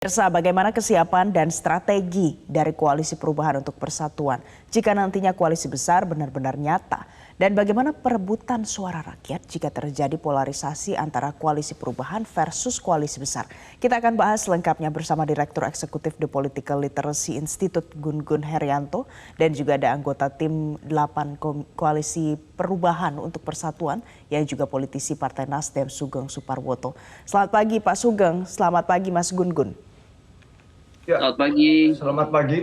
Pemirsa, bagaimana kesiapan dan strategi dari Koalisi Perubahan untuk Persatuan jika nantinya koalisi besar benar-benar nyata? Dan bagaimana perebutan suara rakyat jika terjadi polarisasi antara Koalisi Perubahan versus Koalisi Besar? Kita akan bahas lengkapnya bersama Direktur Eksekutif The Political Literacy Institute Gun Gun Herianto dan juga ada anggota tim 8 Koalisi Perubahan untuk Persatuan yang juga politisi Partai Nasdem Sugeng Suparwoto. Selamat pagi Pak Sugeng, selamat pagi Mas Gun Gun. Ya, selamat pagi. Selamat pagi.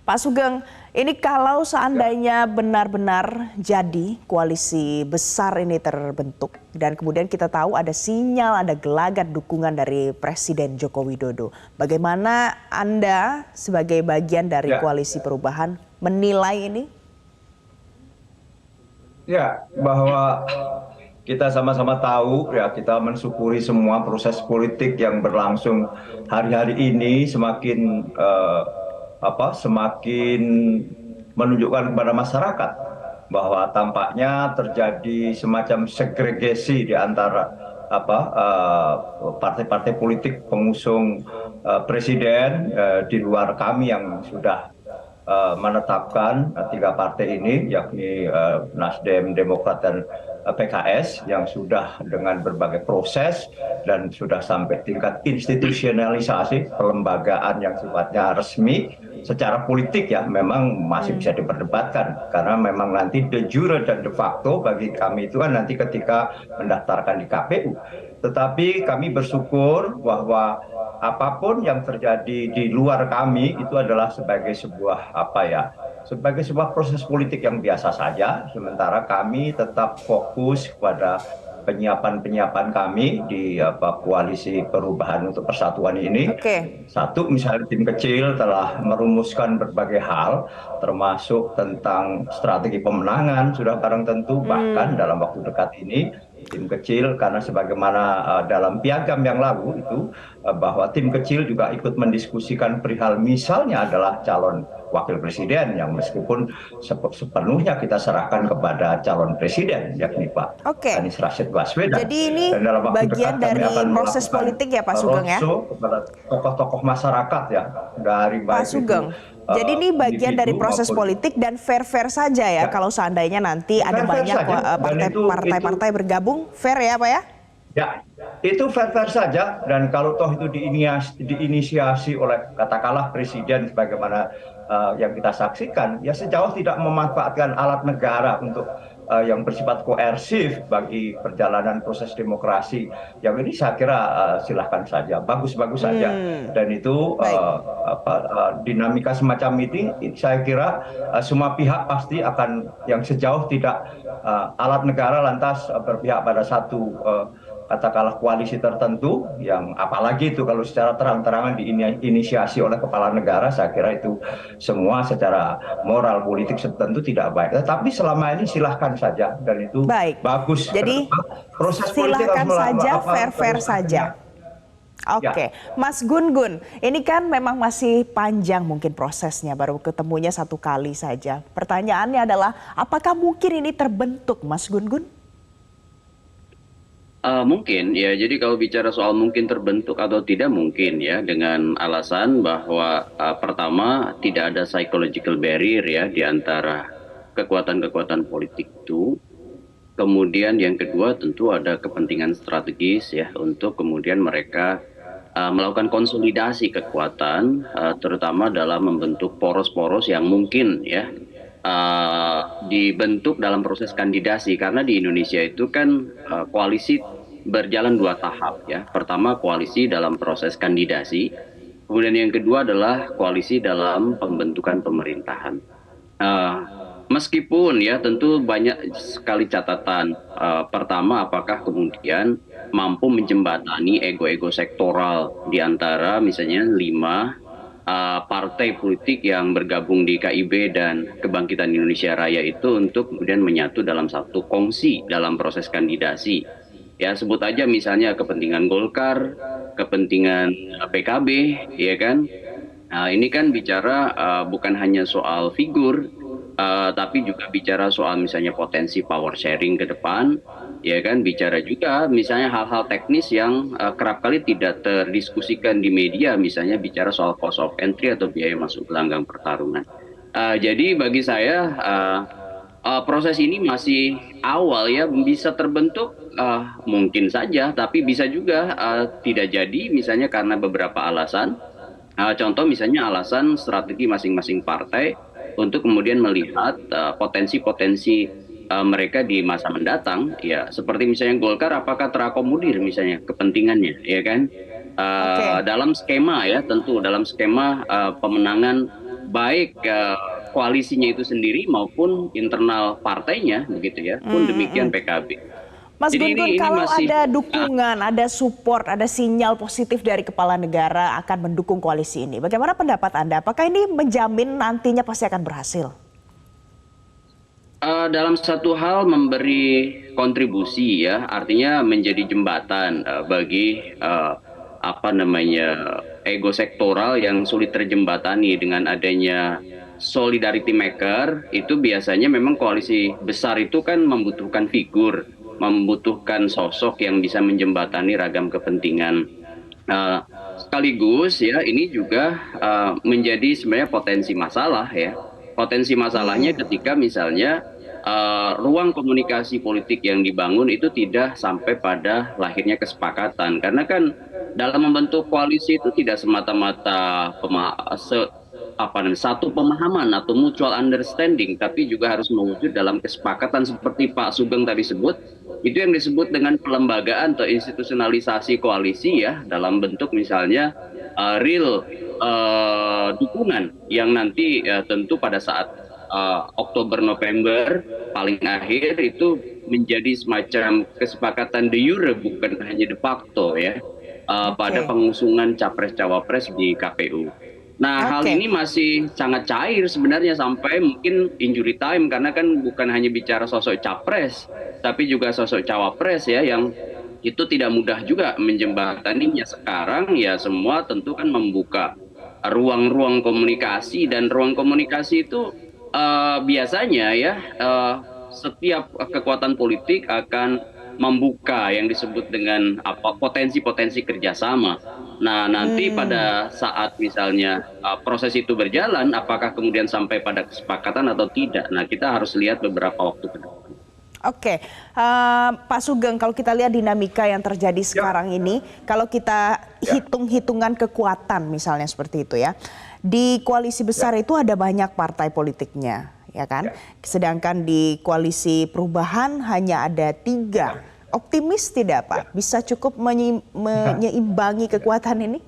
Pak Sugeng, ini kalau seandainya benar-benar jadi koalisi besar ini terbentuk dan kemudian kita tahu ada sinyal, ada gelagat dukungan dari Presiden Joko Widodo. Bagaimana Anda sebagai bagian dari Koalisi Perubahan menilai ini? Ya, bahwa kita sama-sama tahu ya, kita mensyukuri semua proses politik yang berlangsung hari-hari ini semakin semakin menunjukkan kepada masyarakat bahwa tampaknya terjadi semacam segregasi di antara partai-partai politik pengusung presiden di luar kami yang sudah menetapkan 3 partai ini, yakni Nasdem, Demokrat, dan PKS yang sudah dengan berbagai proses dan sudah sampai tingkat institusionalisasi pelembagaan yang sifatnya resmi. Secara politik ya memang masih bisa diperdebatkan karena memang nanti de jure dan de facto bagi kami itu kan nanti ketika mendaftarkan di KPU. Tetapi kami bersyukur bahwa apapun yang terjadi di luar kami itu adalah sebagai sebuah sebagai sebuah proses politik yang biasa saja, sementara kami tetap fokus pada penyiapan kami di Koalisi Perubahan untuk Persatuan ini. Satu, misalnya tim kecil telah merumuskan berbagai hal, termasuk tentang strategi pemenangan, sudah barang tentu, bahkan dalam waktu dekat ini tim kecil, karena sebagaimana dalam piagam yang lalu itu bahwa tim kecil juga ikut mendiskusikan perihal misalnya adalah calon wakil presiden yang meskipun sepenuhnya kita serahkan kepada calon presiden yakni Pak Anies Rashid Baswedan. Jadi ini bagian dari proses politik ya Pak Sugeng ya? Kepada tokoh-tokoh masyarakat ya dari Pak Sugeng. Jadi ini bagian dari proses politik dan fair-fair saja ya kalau seandainya nanti ada banyak partai-partai bergabung, fair ya Pak ya? Ya, itu fair-fair saja dan kalau toh itu diinisiasi oleh katakanlah presiden sebagaimana yang kita saksikan, ya sejauh tidak memanfaatkan alat negara untuk yang bersifat koersif bagi perjalanan proses demokrasi yang ini saya kira silahkan saja, bagus-bagus saja dan itu dinamika semacam ini saya kira semua pihak pasti akan yang sejauh tidak alat negara lantas berpihak pada satu katakanlah koalisi tertentu yang apalagi itu kalau secara terang-terangan diinisiasi oleh kepala negara, saya kira itu semua secara moral politik tentu tidak baik. Tetapi selama ini silahkan saja dan itu bagus. Jadi proses silahkan saja, fair-fair saja. Oke, Mas Gun Gun, ini kan memang masih panjang mungkin prosesnya, baru ketemunya 1 kali saja. Pertanyaannya adalah, apakah mungkin ini terbentuk, Mas Gun Gun? Mungkin ya, jadi kalau bicara soal mungkin terbentuk atau tidak mungkin ya, dengan alasan bahwa pertama tidak ada psychological barrier ya di antara kekuatan-kekuatan politik itu. Kemudian yang kedua tentu ada kepentingan strategis ya untuk kemudian mereka melakukan konsolidasi kekuatan, terutama dalam membentuk poros-poros yang mungkin ya dibentuk dalam proses kandidasi, karena di Indonesia itu kan koalisi berjalan 2 tahap ya. Pertama koalisi dalam proses kandidasi, kemudian yang kedua adalah koalisi dalam pembentukan pemerintahan. Meskipun ya tentu banyak sekali catatan. Pertama, apakah kemudian mampu menjembatani ego-ego sektoral di antara misalnya 5 partai politik yang bergabung di KIB dan Kebangkitan Indonesia Raya itu untuk kemudian menyatu dalam satu kongsi dalam proses kandidasi. Ya sebut aja misalnya kepentingan Golkar, kepentingan PKB, ya kan. Nah, ini kan bicara bukan hanya soal figur, tapi juga bicara soal misalnya potensi power sharing ke depan, ya kan, bicara juga misalnya hal-hal teknis yang kerap kali tidak terdiskusikan di media, misalnya bicara soal cost of entry atau biaya masuk gelanggang pertarungan. Jadi bagi saya proses ini masih awal ya, bisa terbentuk mungkin saja, tapi bisa juga tidak jadi, misalnya karena beberapa alasan. Contoh misalnya alasan strategi masing-masing partai untuk kemudian melihat potensi-potensi mereka di masa mendatang, ya seperti misalnya Golkar apakah terakomodir misalnya kepentingannya, ya kan? Oke. Dalam skema ya, tentu dalam skema pemenangan baik koalisinya itu sendiri maupun internal partainya, begitu ya. Pun demikian PKB. Mas Jadi Gun Gun, ini kalau masih ada dukungan, ada support, ada sinyal positif dari kepala negara akan mendukung koalisi ini, bagaimana pendapat Anda? Apakah ini menjamin nantinya pasti akan berhasil? Dalam satu hal memberi kontribusi ya, artinya menjadi jembatan bagi apa namanya ego sektoral yang sulit terjembatani dengan adanya solidarity maker. Itu biasanya memang koalisi besar itu kan membutuhkan figur, membutuhkan sosok yang bisa menjembatani ragam kepentingan. Sekaligus ya ini juga menjadi sebenarnya potensi masalah ya. Potensi masalahnya ketika misalnya ruang komunikasi politik yang dibangun itu tidak sampai pada lahirnya kesepakatan. Karena kan dalam membentuk koalisi itu tidak semata-mata satu pemahaman atau mutual understanding, tapi juga harus mewujud dalam kesepakatan seperti Pak Sugeng tadi sebut. Itu yang disebut dengan pelembagaan atau institusionalisasi koalisi ya, dalam bentuk misalnya real dukungan yang nanti tentu pada saat Oktober November paling akhir itu menjadi semacam kesepakatan de jure bukan hanya de facto ya pada pengusungan capres cawapres di KPU. Nah, hal ini masih sangat cair sebenarnya sampai mungkin injury time, karena kan bukan hanya bicara sosok capres tapi juga sosok cawapres ya, yang itu tidak mudah juga menjembataninya. Sekarang ya semua tentu kan membuka ruang-ruang komunikasi, dan ruang komunikasi itu biasanya ya setiap kekuatan politik akan membuka yang disebut dengan potensi-potensi kerjasama. Nah, nanti pada saat misalnya proses itu berjalan, apakah kemudian sampai pada kesepakatan atau tidak? Nah, kita harus lihat beberapa waktu ke depan. Oke, Pak Sugeng, kalau kita lihat dinamika yang terjadi sekarang ini, kalau kita hitung-hitungan kekuatan misalnya seperti itu ya, di koalisi besar itu ada banyak partai politiknya, ya kan? Sedangkan di koalisi perubahan hanya ada 3. Optimis tidak Pak? Bisa cukup menyeimbangi kekuatan ini?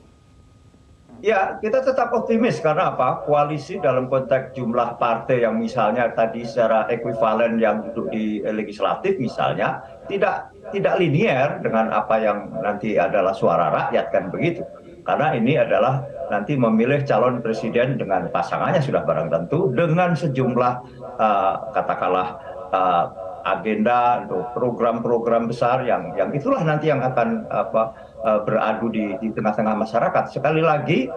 Ya, kita tetap optimis karena apa? Koalisi dalam konteks jumlah partai yang misalnya tadi secara ekuivalen yang duduk di legislatif misalnya tidak linier dengan apa yang nanti adalah suara rakyat, kan begitu. Karena ini adalah nanti memilih calon presiden dengan pasangannya sudah barang tentu, dengan sejumlah katakanlah agenda untuk program-program besar yang itulah nanti yang akan beradu di tengah-tengah masyarakat. Sekali lagi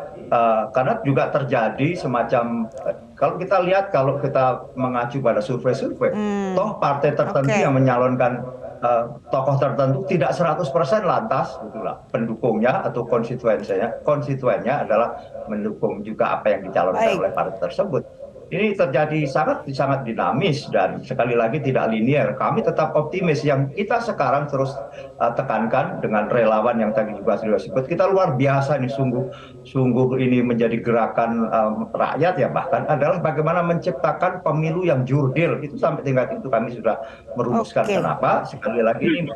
karena juga terjadi semacam kalau kita lihat, kalau kita mengacu pada survei-survei, toh partai tertentu yang menyalonkan tokoh tertentu tidak 100% lantas gitulah pendukungnya atau konstituennya adalah mendukung juga apa yang dicalonkan oleh partai tersebut. Ini terjadi sangat dinamis dan sekali lagi tidak linier. Kami tetap optimis. Yang kita sekarang terus tekankan dengan relawan yang tadi juga sudah disebut, kita luar biasa ini, sungguh ini menjadi gerakan rakyat ya, bahkan adalah bagaimana menciptakan pemilu yang jurdil. Itu sampai tingkat itu kami sudah merumuskan. Kenapa? Sekali lagi ini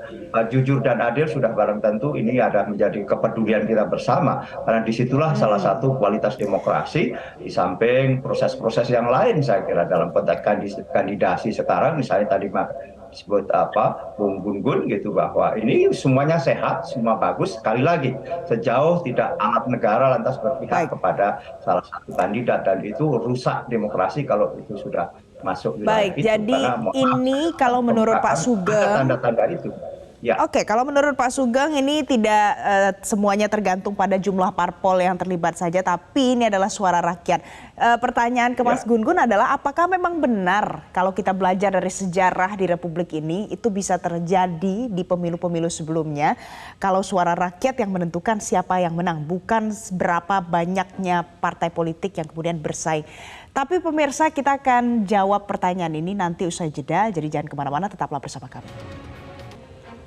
jujur dan adil sudah barang tentu ini ada menjadi kepedulian kita bersama. Karena disitulah salah satu kualitas demokrasi, di samping proses-proses yang lain saya kira dalam konteks kandidasi sekarang, misalnya tadi disebut Bung Gun Gun gitu, bahwa ini semuanya sehat, semua bagus. Sekali lagi sejauh tidak alat negara lantas berpihak kepada salah satu kandidat, dan itu rusak demokrasi kalau itu sudah masuk wilayah itu. Jadi ini kalau menurut Pak Sugeng, tanda-tanda itu. Ya. Oke, kalau menurut Pak Sugeng ini tidak semuanya tergantung pada jumlah parpol yang terlibat saja, tapi ini adalah suara rakyat. Pertanyaan ke Mas Gun-Gun adalah apakah memang benar kalau kita belajar dari sejarah di Republik ini itu bisa terjadi di pemilu-pemilu sebelumnya kalau suara rakyat yang menentukan siapa yang menang, bukan berapa banyaknya partai politik yang kemudian bersaing. Tapi pemirsa, kita akan jawab pertanyaan ini nanti usai jeda, jadi jangan kemana-mana, tetaplah bersama kami.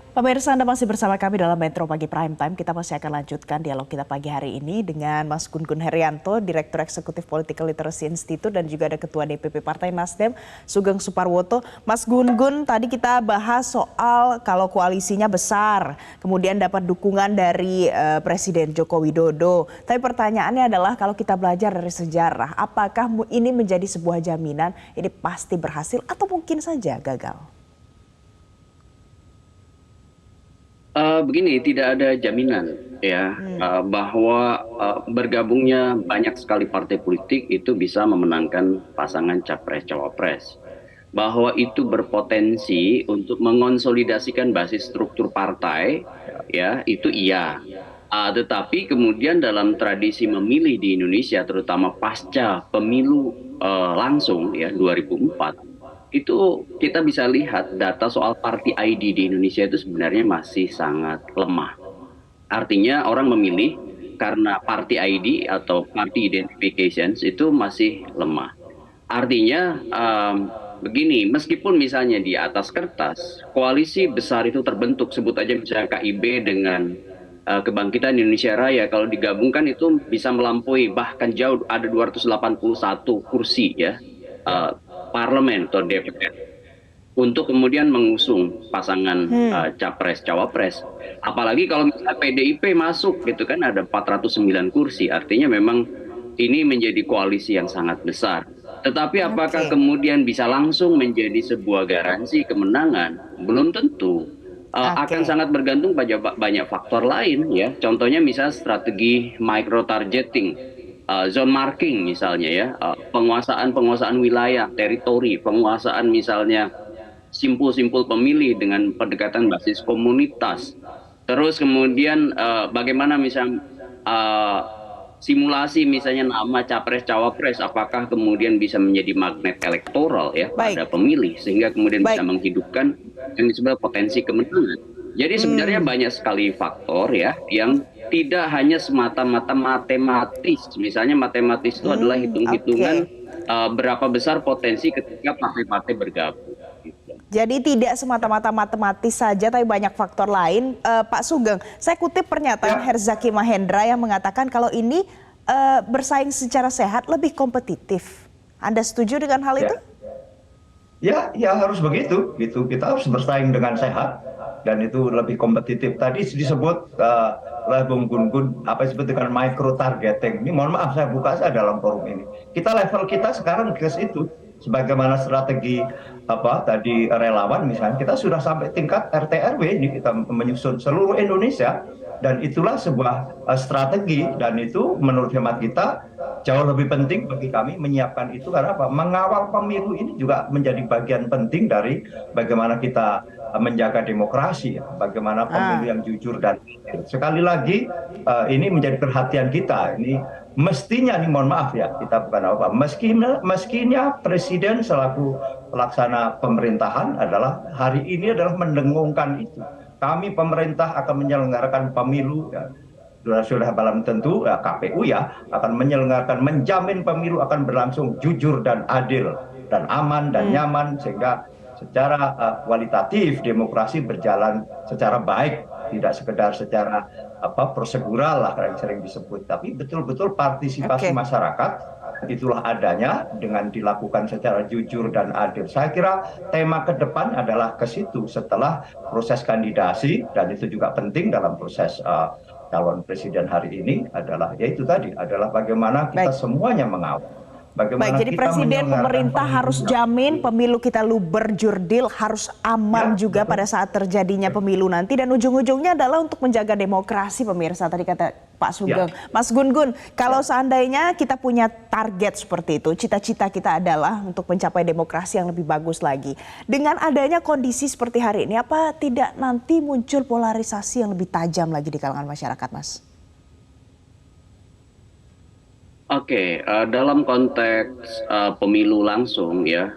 Pemirsa, Anda masih bersama kami dalam Metro Pagi Prime Time. Kita masih akan lanjutkan dialog kita pagi hari ini dengan Mas Gun-Gun Herianto, Direktur Eksekutif Political Literacy Institute, dan juga ada Ketua DPP Partai Nasdem, Sugeng Suparwoto. Mas Gun-Gun, tadi kita bahas soal kalau koalisinya besar, kemudian dapat dukungan dari Presiden Joko Widodo. Tapi pertanyaannya adalah kalau kita belajar dari sejarah, apakah ini menjadi sebuah jaminan ini pasti berhasil atau mungkin saja gagal? Begini, tidak ada jaminan ya bahwa bergabungnya banyak sekali partai politik itu bisa memenangkan pasangan capres-cawapres. Bahwa itu berpotensi untuk mengonsolidasikan basis struktur partai, ya itu iya. Tetapi kemudian dalam tradisi memilih di Indonesia, terutama pasca pemilu langsung ya 2004. Itu kita bisa lihat data soal party ID di Indonesia itu sebenarnya masih sangat lemah. Artinya orang memilih karena party ID atau party identifications itu masih lemah. Artinya begini, meskipun misalnya di atas kertas koalisi besar itu terbentuk, sebut aja misalnya KIB dengan Kebangkitan Indonesia Raya, kalau digabungkan itu bisa melampaui bahkan jauh, ada 281 kursi ya. Parlemen atau DPR untuk kemudian mengusung pasangan capres-cawapres. Apalagi kalau misalnya PDIP masuk gitu kan ada 409 kursi. Artinya memang ini menjadi koalisi yang sangat besar. Tetapi apakah kemudian bisa langsung menjadi sebuah garansi kemenangan? Belum tentu. Akan sangat bergantung pada banyak faktor lain ya. Contohnya misalnya strategi micro targeting. Zone marking misalnya ya, penguasaan wilayah, teritori, penguasaan misalnya simpul-simpul pemilih dengan pendekatan basis komunitas. Terus kemudian bagaimana misalnya simulasi misalnya nama capres-cawapres, apakah kemudian bisa menjadi magnet elektoral ya pada pemilih sehingga kemudian bisa menghidupkan yang disebut potensi kemenangan. Jadi sebenarnya banyak sekali faktor ya yang tidak hanya semata-mata matematis. Misalnya matematis itu adalah hitung-hitungan berapa besar potensi ketika partai-partai bergabung. Jadi tidak semata-mata matematis saja, tapi banyak faktor lain. Pak Sugeng, saya kutip pernyataan Herzaki Mahendra yang mengatakan kalau ini bersaing secara sehat lebih kompetitif. Anda setuju dengan hal itu? Ya harus begitu. Gitu. Kita harus bersaing dengan sehat dan itu lebih kompetitif. Tadi disebut oleh Bung Gun-Gun apa disebut dengan micro targeting. Ini mohon maaf saya buka saya dalam forum ini. Level kita sekarang ke situ. Sebagaimana strategi tadi relawan misalnya, kita sudah sampai tingkat RT RW ini, kita menyusun seluruh Indonesia dan itulah sebuah strategi dan itu menurut hemat kita jauh lebih penting bagi kami menyiapkan itu karena apa? Mengawal pemilu ini juga menjadi bagian penting dari bagaimana kita menjaga demokrasi, bagaimana pemilu yang jujur dan adil. Sekali lagi ini menjadi perhatian kita. Ini mestinya nih mohon maaf ya kita bukan apa meskinya presiden selaku pelaksana pemerintahan adalah hari ini adalah mendengungkan itu. Kami pemerintah akan menyelenggarakan pemilu ya. Sudah dalam tentu KPU ya akan menyelenggarakan menjamin pemilu akan berlangsung jujur dan adil dan aman dan nyaman sehingga secara kualitatif demokrasi berjalan secara baik, tidak sekedar secara prosedural lah yang sering disebut, tapi betul-betul partisipasi masyarakat itulah adanya dengan dilakukan secara jujur dan adil. Saya kira tema ke depan adalah ke situ setelah proses kandidasi dan itu juga penting dalam proses calon presiden hari ini adalah yaitu tadi adalah bagaimana kita semuanya mengawal Baik, Bagaimana jadi kita presiden, menyelenggarakan pemerintah pemilu harus yang jamin pemilu kita luber jurdil, harus aman ya, juga betul. pada saat terjadinya pemilu nanti. Dan ujung-ujungnya adalah untuk menjaga demokrasi, pemirsa. Tadi kata Pak Sugeng. Ya, Mas Gun-Gun, kalau ya. seandainya kita punya target seperti itu, cita-cita kita adalah untuk mencapai demokrasi yang lebih bagus lagi. Dengan adanya kondisi seperti hari ini, apa tidak nanti muncul polarisasi yang lebih tajam lagi di kalangan masyarakat, Mas? Oke, dalam konteks pemilu langsung ya,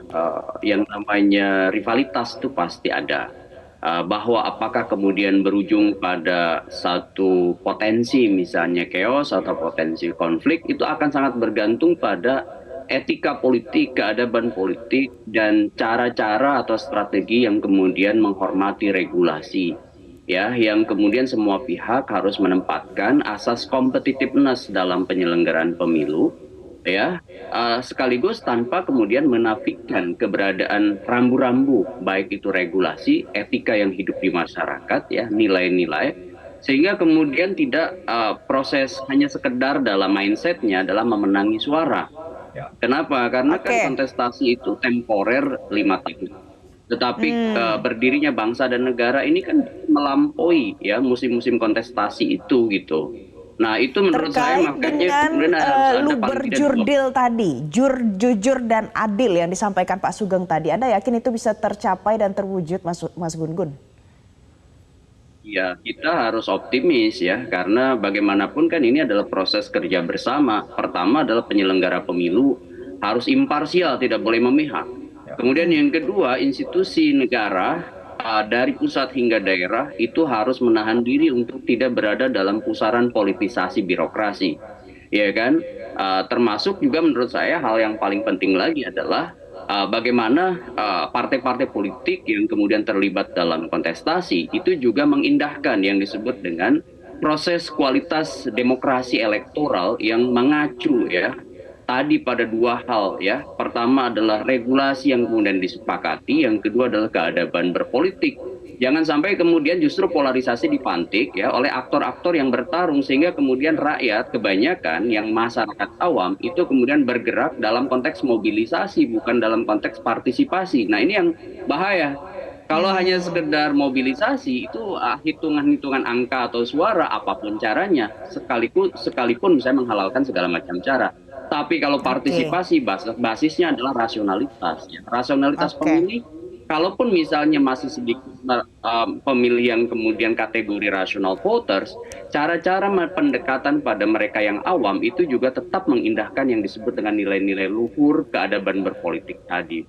yang namanya rivalitas itu pasti ada. Bahwa apakah kemudian berujung pada satu potensi misalnya chaos atau potensi konflik itu akan sangat bergantung pada etika politik, keadaban politik, dan cara-cara atau strategi yang kemudian menghormati regulasi. Ya, yang kemudian semua pihak harus menempatkan asas competitiveness dalam penyelenggaraan pemilu, ya, sekaligus tanpa kemudian menafikan keberadaan rambu-rambu, baik itu regulasi, etika yang hidup di masyarakat, ya, nilai-nilai, sehingga kemudian tidak proses hanya sekedar dalam mindsetnya adalah memenangi suara. Ya. Kenapa? Karena kan Oke. kontestasi itu temporer 5 tahun. Tetapi berdirinya bangsa dan negara ini kan melampaui ya musim-musim kontestasi itu gitu. Nah itu menurut saya Terkait makanya dengan kemudian harus ada paling luber tidak 2. jurdil tadi, jujur dan adil yang disampaikan Pak Sugeng tadi, Anda yakin itu bisa tercapai dan terwujud, Mas Gun-Gun? Ya, kita harus optimis ya, karena bagaimanapun kan ini adalah proses kerja bersama. Pertama adalah penyelenggara pemilu harus imparsial, tidak boleh memihak. Kemudian yang kedua, institusi negara dari pusat hingga daerah itu harus menahan diri untuk tidak berada dalam pusaran politisasi birokrasi. Ya kan? Termasuk juga menurut saya hal yang paling penting lagi adalah bagaimana partai-partai politik yang kemudian terlibat dalam kontestasi itu juga mengindahkan yang disebut dengan proses kualitas demokrasi elektoral yang mengacu ya tadi pada 2 hal ya. Pertama adalah regulasi yang kemudian disepakati, yang kedua adalah keadaban berpolitik. Jangan sampai kemudian justru polarisasi dipantik ya oleh aktor-aktor yang bertarung sehingga kemudian rakyat kebanyakan yang masyarakat awam itu kemudian bergerak dalam konteks mobilisasi bukan dalam konteks partisipasi. Nah, ini yang bahaya. Kalau hanya sekedar mobilisasi itu hitungan-hitungan angka atau suara apapun caranya sekalipun misalnya menghalalkan segala macam cara. Tapi kalau partisipasi basisnya adalah rasionalitas. Ya. Rasionalitas pemilih, kalaupun misalnya masih sedikit pemilih yang kemudian kategori rational voters, cara-cara pendekatan pada mereka yang awam itu juga tetap mengindahkan yang disebut dengan nilai-nilai luhur, keadaban berpolitik tadi.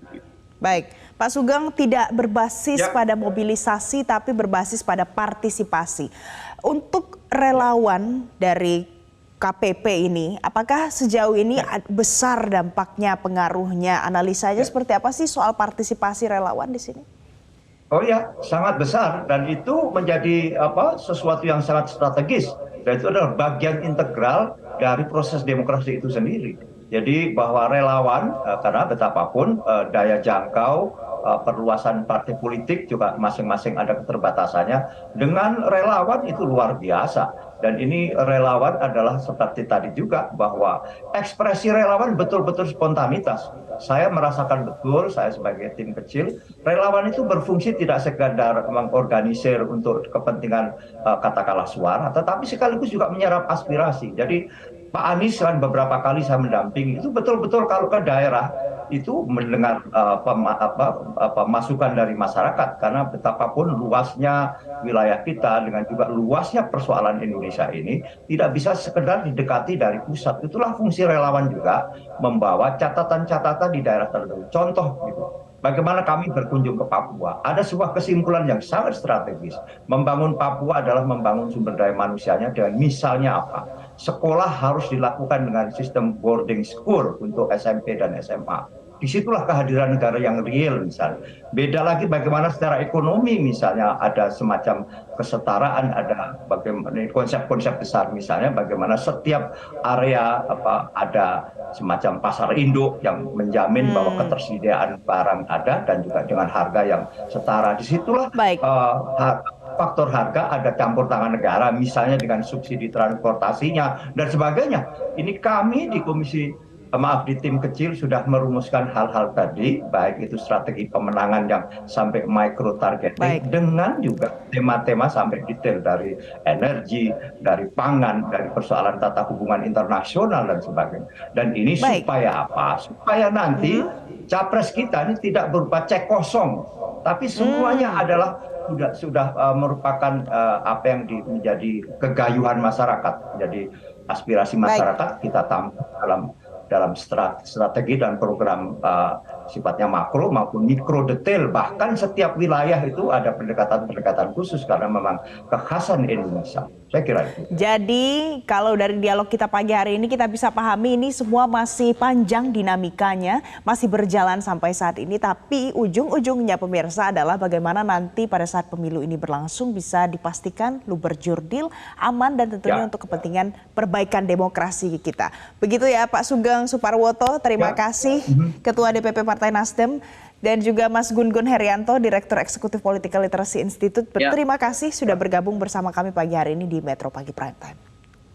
Baik, Pak Sugeng tidak berbasis pada mobilisasi tapi berbasis pada partisipasi. Untuk relawan dari KPP ini, apakah sejauh ini besar dampaknya, pengaruhnya, analisanya seperti apa sih soal partisipasi relawan di sini? Oh ya, sangat besar dan itu menjadi sesuatu yang sangat strategis dan itu adalah bagian integral dari proses demokrasi itu sendiri. Jadi bahwa relawan karena betapapun daya jangkau perluasan partai politik juga masing-masing ada keterbatasannya. Dengan relawan itu luar biasa. Dan ini relawan adalah seperti tadi juga bahwa ekspresi relawan betul-betul spontanitas. Saya merasakan betul, saya sebagai tim kecil, relawan itu berfungsi tidak sekadar mengorganisir untuk kepentingan katakanlah suara, tetapi sekaligus juga menyerap aspirasi. Jadi Pak Anies kan beberapa kali saya mendampingi, itu betul-betul kalau ke daerah itu mendengar masukan dari masyarakat karena betapapun luasnya wilayah kita dengan juga luasnya persoalan Indonesia ini tidak bisa sekedar didekati dari pusat. Itulah fungsi relawan juga membawa catatan-catatan di daerah tertentu. Contoh gitu. Bagaimana kami berkunjung ke Papua, ada sebuah kesimpulan yang sangat strategis. Membangun Papua adalah membangun sumber daya manusianya dengan misalnya apa? Sekolah harus dilakukan dengan sistem boarding school untuk SMP dan SMA. Disitulah kehadiran negara yang real misalnya. Beda lagi bagaimana secara ekonomi misalnya ada semacam kesetaraan, ada bagaimana konsep-konsep besar misalnya bagaimana setiap area ada semacam pasar induk yang menjamin bahwa ketersediaan barang ada dan juga dengan harga yang setara. Disitulah faktor harga ada campur tangan negara misalnya dengan subsidi transportasinya dan sebagainya. Ini kami di Komisi di tim kecil sudah merumuskan hal-hal tadi, baik itu strategi pemenangan yang sampai micro targeting, dengan juga tema-tema sampai detail dari energi, dari pangan, dari persoalan tata hubungan internasional dan sebagainya. Dan ini supaya apa? Supaya nanti capres kita ini tidak berupa cek kosong, tapi semuanya adalah sudah merupakan apa yang menjadi kegayuhan masyarakat, jadi aspirasi masyarakat kita tampung dalam strategi dan program sifatnya makro maupun mikro detail. Bahkan setiap wilayah itu ada pendekatan-pendekatan khusus karena memang kekhasan Indonesia. Saya kira itu. Jadi kalau dari dialog kita pagi hari ini kita bisa pahami ini semua masih panjang dinamikanya, masih berjalan sampai saat ini. Tapi ujung-ujungnya pemirsa adalah bagaimana nanti pada saat pemilu ini berlangsung bisa dipastikan luber jurdil, aman dan tentunya untuk kepentingan perbaikan demokrasi kita. Begitu ya Pak Sugeng Suparwoto, terima kasih Ketua DPP Partai Nasdem. Dan juga Mas Gun-Gun Herianto, Direktur Eksekutif Political Literacy Institute. Terima kasih sudah bergabung bersama kami pagi hari ini di Metro Pagi Prime Time.